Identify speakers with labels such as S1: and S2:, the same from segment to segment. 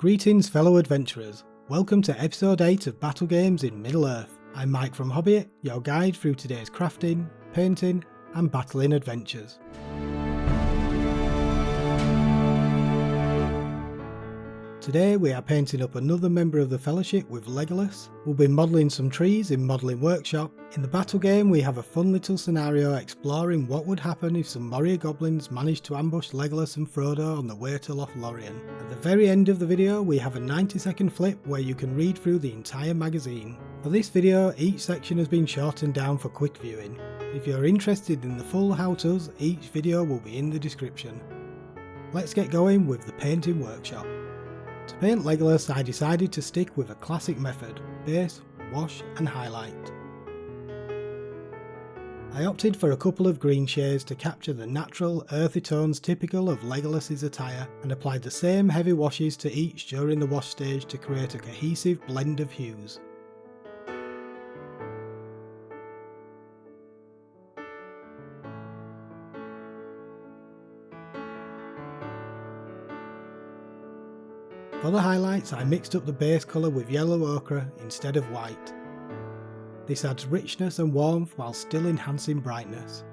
S1: Greetings fellow adventurers, welcome to episode 8 of Battle Games in Middle-earth. I'm Mike from Hobbyit, your guide through today's crafting, painting and battling adventures. Today we are painting up another member of the Fellowship with Legolas. We'll be modelling some trees in Modelling Workshop. In the battle game we have a fun little scenario exploring what would happen if some Moria goblins managed to ambush Legolas and Frodo on the way to Lothlorien. At the very end of the video we have a 90-second flip where you can read through the entire magazine. For this video each section has been shortened down for quick viewing. If you're interested in the full how-tos, each video will be in the description. Let's get going with the painting workshop. To paint Legolas I decided to stick with a classic method, base, wash and highlight. I opted for a couple of green shades to capture the natural earthy tones typical of Legolas's attire and applied the same heavy washes to each during the wash stage to create a cohesive blend of hues. For the highlights I mixed up the base colour with yellow ochre instead of white. This adds richness and warmth while still enhancing brightness.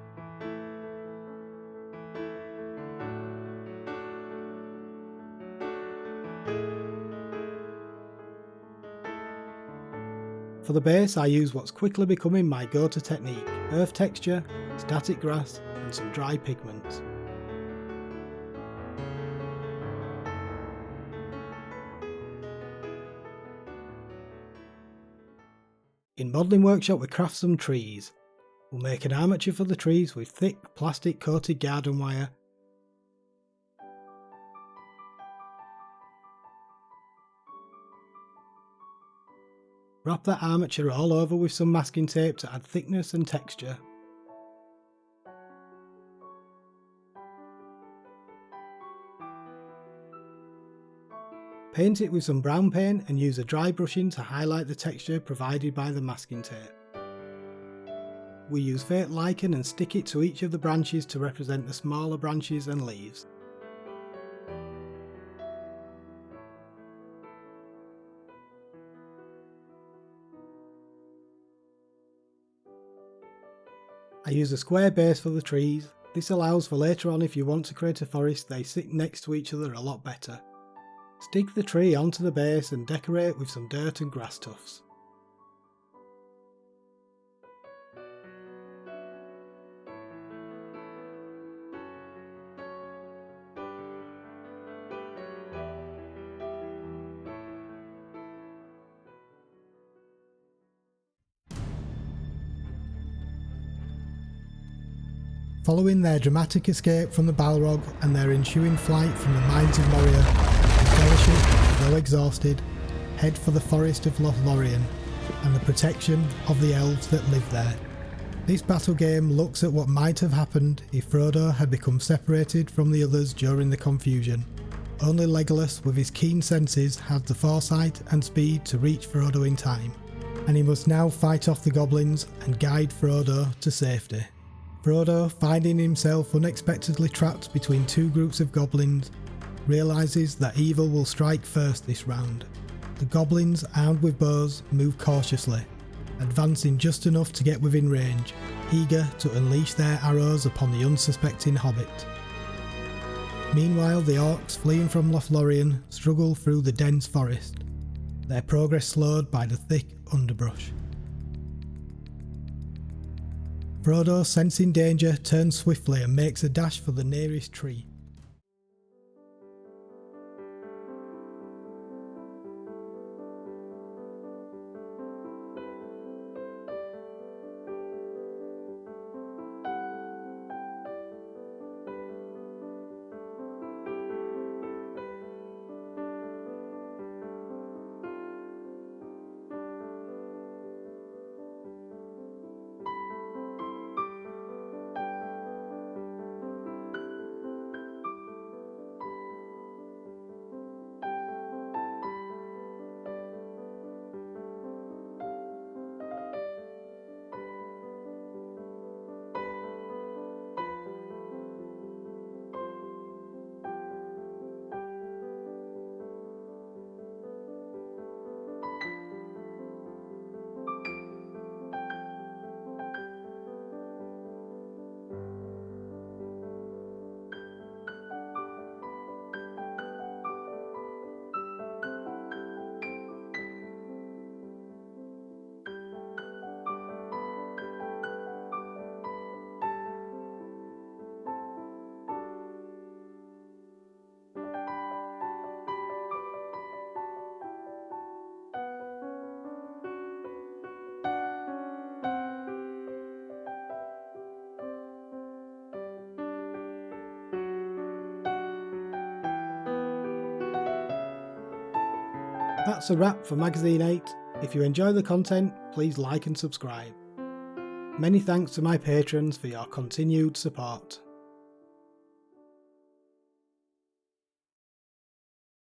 S1: For the base I use what's quickly becoming my go-to technique, earth texture, static grass and some dry pigments. In Modelling Workshop we craft some trees. We'll make an armature for the trees with thick plastic coated garden wire. Wrap that armature all over with some masking tape to add thickness and texture. Paint it with some brown paint and use a dry brushing to highlight the texture provided by the masking tape. We use fake lichen and stick it to each of the branches to represent the smaller branches and leaves. I use a square base for the trees. This allows for later on if you want to create a forest they sit next to each other a lot better. Stick the tree onto the base and decorate with some dirt and grass tufts. Following their dramatic escape from the Balrog and their ensuing flight from the mines of Moria, the Fellowship, though exhausted, head for the forest of Lothlorien and the protection of the elves that live there. This battle game looks at what might have happened if Frodo had become separated from the others during the confusion. Only Legolas with his keen senses had the foresight and speed to reach Frodo in time, and he must now fight off the goblins and guide Frodo to safety. Frodo, finding himself unexpectedly trapped between two groups of goblins, realises that evil will strike first this round. The goblins, armed with bows, move cautiously, advancing just enough to get within range, eager to unleash their arrows upon the unsuspecting hobbit. Meanwhile the orcs fleeing from Lothlorien struggle through the dense forest, their progress slowed by the thick underbrush. Frodo, sensing danger, turns swiftly and makes a dash for the nearest tree. That's a wrap for Magazine 8. If you enjoy the content, please like and subscribe. Many thanks to my patrons for your continued support.